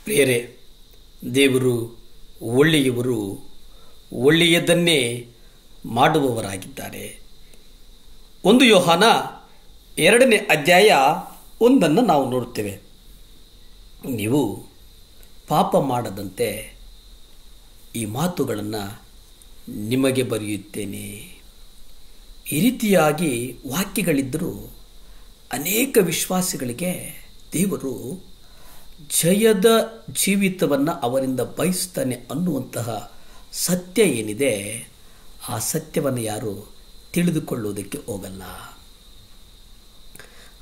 ಪ್ರಿಯರೇ, ದೇವರು ಒಳ್ಳೆಯವರು, ಒಳ್ಳೆಯದನ್ನೇ ಮಾಡುವವರಾಗಿದ್ದಾರೆ. 1 ಯೋಹಾನ 2ನೇ ಅಧ್ಯಾಯ 1 ನಾವು ನೋಡುತ್ತೇವೆ. ನೀವು ಪಾಪ ಮಾಡದಂತೆ ಈ ಮಾತುಗಳನ್ನು ನಿಮಗೆ ಬರೆಯುತ್ತೇನೆ. ಈ ರೀತಿಯಾಗಿ ವಾಕ್ಯಗಳಿದ್ದರೂ ಅನೇಕ ವಿಶ್ವಾಸಿಗಳಿಗೆ ದೇವರು ಜಯದ ಜೀವಿತವನ್ನು ಅವರಿಂದ ಬಯಸ್ತಾನೆ ಅನ್ನುವಂತಹ ಸತ್ಯ ಏನಿದೆ, ಆ ಸತ್ಯವನ್ನು ಯಾರು ತಿಳಿದುಕೊಳ್ಳುವುದಕ್ಕೆ ಹೋಗಲ್ಲ.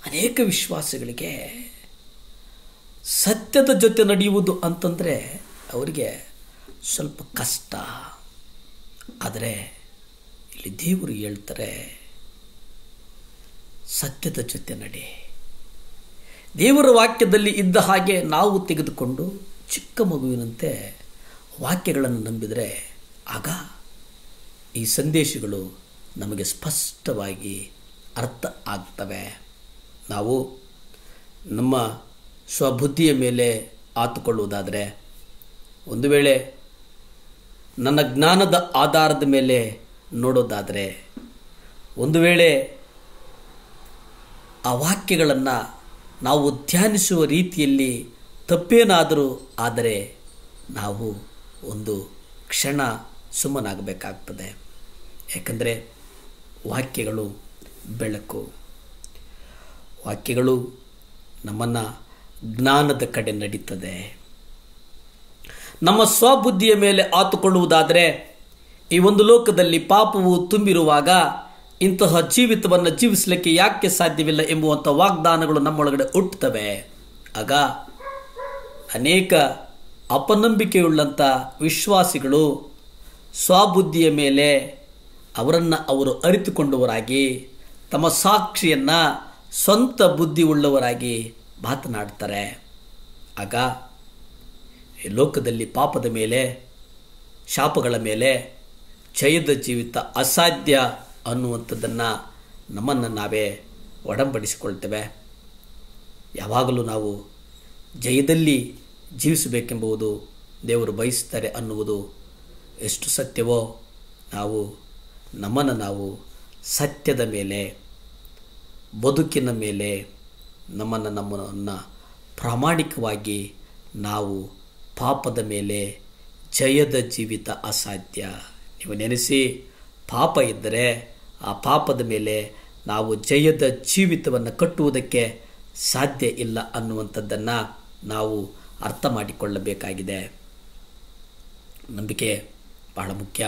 ಅನೇಕ ವಿಶ್ವಾಸಿಗಳಿಗೆ ಸತ್ಯದ ಜೊತೆ ನಡೆಯುವುದು ಅಂತಂದರೆ ಅವರಿಗೆ ಸ್ವಲ್ಪ ಕಷ್ಟ. ಆದರೆ ಇಲ್ಲಿ ದೇವರು ಹೇಳ್ತಾರೆ, ಸತ್ಯದ ಜೊತೆ ನಡೆ. ದೇವರ ವಾಕ್ಯದಲ್ಲಿ ಇದ್ದ ಹಾಗೆ ನಾವು ತೆಗೆದುಕೊಂಡು ಚಿಕ್ಕ ಮಗುವಿನಂತೆ ವಾಕ್ಯಗಳನ್ನು ನಂಬಿದರೆ ಆಗ ಈ ಸಂದೇಶಗಳು ನಮಗೆ ಸ್ಪಷ್ಟವಾಗಿ ಅರ್ಥ ಆಗ್ತವೆ. ನಾವು ನಮ್ಮ ಸ್ವಬುದ್ಧಿಯ ಮೇಲೆ ಆತುಕೊಳ್ಳುವುದಾದರೆ, ಒಂದು ವೇಳೆ ನನ್ನ ಜ್ಞಾನದ ಆಧಾರದ ಮೇಲೆ ನೋಡೋದಾದರೆ, ಒಂದು ವೇಳೆ ಆ ವಾಕ್ಯಗಳನ್ನು ನಾವು ಧ್ಯಾನಿಸುವ ರೀತಿಯಲ್ಲಿ ತಪ್ಪೇನಾದರೂ ಆದರೆ ನಾವು ಒಂದು ಕ್ಷಣ ಸುಮ್ಮನಾಗಬೇಕಾಗ್ತದೆ. ಯಾಕಂದರೆ ವಾಕ್ಯಗಳು ಬೆಳಕು. ವಾಕ್ಯಗಳು ನಮ್ಮನ್ನು ಜ್ಞಾನದ ಕಡೆ ನಡೀತದೆ. ನಮ್ಮ ಸ್ವಬುದ್ಧಿಯ ಮೇಲೆ ಆತುಕೊಳ್ಳುವುದಾದರೆ, ಈ ಒಂದು ಲೋಕದಲ್ಲಿ ಪಾಪವು ತುಂಬಿರುವಾಗ ಇಂತಹ ಜೀವಿತವನ್ನು ಜೀವಿಸಲಿಕ್ಕೆ ಯಾಕೆ ಸಾಧ್ಯವಿಲ್ಲ ಎಂಬುವಂಥ ವಾಗ್ದಾನಗಳು ನಮ್ಮೊಳಗಡೆ ಹುಟ್ಟುತ್ತವೆ. ಆಗ ಅನೇಕ ಅಪನಂಬಿಕೆಯುಳ್ಳಂಥ ವಿಶ್ವಾಸಿಗಳು ಸ್ವಬುದ್ಧಿಯ ಮೇಲೆ ಅವರು ಅರಿತುಕೊಂಡವರಾಗಿ ತಮ್ಮ ಸಾಕ್ಷಿಯನ್ನು ಸ್ವಂತ ಬುದ್ಧಿ ಉಳ್ಳವರಾಗಿ ಮಾತನಾಡ್ತಾರೆ. ಆಗ ಈ ಲೋಕದಲ್ಲಿ ಪಾಪದ ಮೇಲೆ, ಶಾಪಗಳ ಮೇಲೆ ಜಯದ ಜೀವಿತ ಅಸಾಧ್ಯ ಅನ್ನುವಂಥದ್ದನ್ನು ನಮ್ಮನ್ನು ನಾವೇ ಒಡಂಬಡಿಸಿಕೊಳ್ತೇವೆ. ಯಾವಾಗಲೂ ನಾವು ಜಯದಲ್ಲಿ ಜೀವಿಸಬೇಕೆಂಬುದು ದೇವರು ಬಯಸ್ತಾರೆ ಅನ್ನುವುದು ಎಷ್ಟು ಸತ್ಯವೋ, ನಾವು ನಮ್ಮನ್ನು ಸತ್ಯದ ಮೇಲೆ, ಬದುಕಿನ ಮೇಲೆ ನಮ್ಮನ್ನು ಪ್ರಾಮಾಣಿಕವಾಗಿ ನಾವು ಪಾಪದ ಮೇಲೆ ಜಯದ ಜೀವಿತ ಅಸಾಧ್ಯ. ನೀವು ನೆನೆಸಿ, ಪಾಪ ಇದ್ದರೆ ಆ ಪಾಪದ ಮೇಲೆ ನಾವು ಜಯದ ಜೀವಿತವನ್ನು ಕಟ್ಟುವುದಕ್ಕೆ ಸಾಧ್ಯ ಇಲ್ಲ ಅನ್ನುವಂಥದ್ದನ್ನು ನಾವು ಅರ್ಥ ಮಾಡಿಕೊಳ್ಳಬೇಕಾಗಿದೆ. ನಂಬಿಕೆ ಬಹಳ ಮುಖ್ಯ.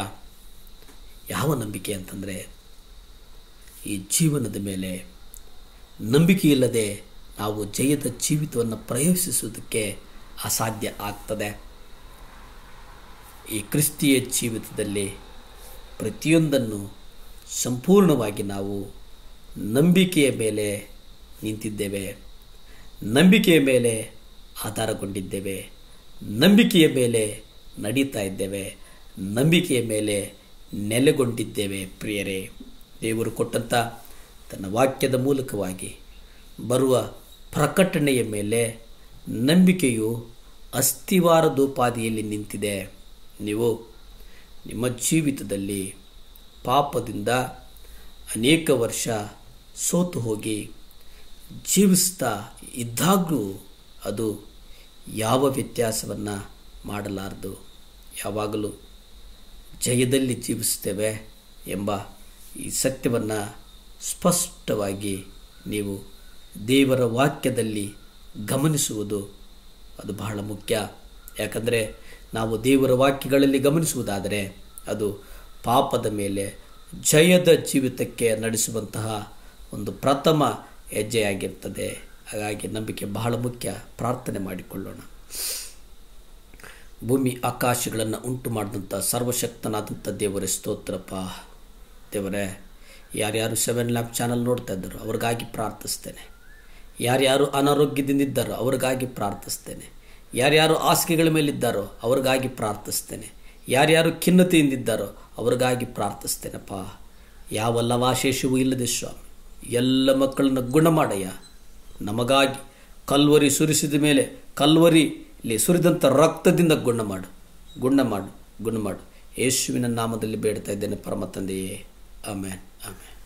ಯಾವ ನಂಬಿಕೆ ಅಂತಂದರೆ, ಈ ಜೀವನದ ಮೇಲೆ ನಂಬಿಕೆ ಇಲ್ಲದೆ ನಾವು ಜಯದ ಜೀವಿತವನ್ನು ಪ್ರವೇಶಿಸುವುದಕ್ಕೆ ಅಸಾಧ್ಯ ಆಗ್ತದೆ. ಈ ಕ್ರಿಸ್ತಿಯ ಜೀವಿತದಲ್ಲಿ ಪ್ರತಿಯೊಂದನ್ನು ಸಂಪೂರ್ಣವಾಗಿ ನಾವು ನಂಬಿಕೆಯ ಮೇಲೆ ನಿಂತಿದ್ದೇವೆ, ನಂಬಿಕೆಯ ಮೇಲೆ ಆಧಾರಗೊಂಡಿದ್ದೇವೆ, ನಂಬಿಕೆಯ ಮೇಲೆ ನಡೀತಾ ಇದ್ದೇವೆ, ನಂಬಿಕೆಯ ಮೇಲೆ ನೆಲೆಗೊಂಡಿದ್ದೇವೆ. ಪ್ರಿಯರೇ, ದೇವರು ಕೊಟ್ಟಂಥ ತನ್ನ ವಾಕ್ಯದ ಮೂಲಕವಾಗಿ ಬರುವ ಪ್ರಕಟಣೆಯ ಮೇಲೆ ನಂಬಿಕೆಯು ಅಸ್ತಿವಾರದೋಪಾದಿಯಲ್ಲಿ ನಿಂತಿದೆ. ನೀವು ನಿಮ್ಮ ಜೀವಿತದಲ್ಲಿ ಪಾಪದಿಂದ ಅನೇಕ ವರ್ಷ ಸೋತು ಹೋಗಿ ಜೀವಿಸ್ತಾ ಇದ್ದಾಗಲೂ ಅದು ಯಾವ ವ್ಯತ್ಯಾಸವನ್ನು ಮಾಡಲಾರದು. ಯಾವಾಗಲೂ ಜಯದಲ್ಲಿ ಜೀವಿಸ್ತೇವೆ ಎಂಬ ಈ ಸತ್ಯವನ್ನು ಸ್ಪಷ್ಟವಾಗಿ ನೀವು ದೇವರ ವಾಕ್ಯದಲ್ಲಿ ಗಮನಿಸುವುದು ಅದು ಬಹಳ ಮುಖ್ಯ. ಯಾಕಂದರೆ ನಾವು ದೇವರ ವಾಕ್ಯಗಳಲ್ಲಿ ಗಮನಿಸುವುದಾದರೆ ಅದು ಪಾಪದ ಮೇಲೆ ಜಯದ ಜೀವಿತಕ್ಕೆ ನಡೆಸುವಂತಹ ಒಂದು ಪ್ರಥಮ ಹೆಜ್ಜೆಯಾಗಿರ್ತದೆ. ಹಾಗಾಗಿ ನಂಬಿಕೆ ಬಹಳ ಮುಖ್ಯ. ಪ್ರಾರ್ಥನೆ ಮಾಡಿಕೊಳ್ಳೋಣ. ಭೂಮಿ ಆಕಾಶಗಳನ್ನು ಉಂಟು ಮಾಡಿದಂಥ ಸರ್ವಶಕ್ತನಾದಂಥ ದೇವರೇ ಸ್ತೋತ್ರಪ್ಪ. ದೇವರೇ, ಯಾರ್ಯಾರು 7 ಲ್ಯಾಂಪ್ ಚಾನಲ್ ನೋಡ್ತಾ ಇದ್ದರು ಅವ್ರಿಗಾಗಿ ಪ್ರಾರ್ಥಿಸ್ತೇನೆ. ಯಾರ್ಯಾರು ಅನಾರೋಗ್ಯದಿಂದಿದ್ದಾರೋ ಅವ್ರಿಗಾಗಿ ಪ್ರಾರ್ಥಿಸ್ತೇನೆ. ಯಾರ್ಯಾರು ಹಾಸಿಗೆಗಳ ಮೇಲಿದ್ದಾರೋ ಅವ್ರಿಗಾಗಿ ಪ್ರಾರ್ಥಿಸ್ತೇನೆ. ಯಾರ್ಯಾರು ಖಿನ್ನತೆಯಿಂದಿದ್ದಾರೋ ಅವ್ರಿಗಾಗಿ ಪ್ರಾರ್ಥಿಸ್ತೇನಪ್ಪ. ಯಾವ ಲವಾಶೇಷವೂ ಇಲ್ಲದೆ ಸ್ವಾಮಿ, ಎಲ್ಲ ಮಕ್ಕಳನ್ನು ಗುಣ ಮಾಡಯ್ಯ. ನಮಗಾಗಿ ಕಲ್ವರಿ ಸುರಿಸಿದ ಮೇಲೆ ಕಲ್ವರಿ ಇಲ್ಲಿ ಸುರಿದಂಥ ರಕ್ತದಿಂದ ಗುಣ ಮಾಡು, ಗುಣ ಮಾಡು, ಗುಣ ಮಾಡು. ಯೇಸುವಿನ ನಾಮದಲ್ಲಿ ಬೇಡ್ತಾ ಇದ್ದೇನೆ ಪರಮ ತಂದೆಯೇ, ಆಮೇನ್, ಆಮೇನ್.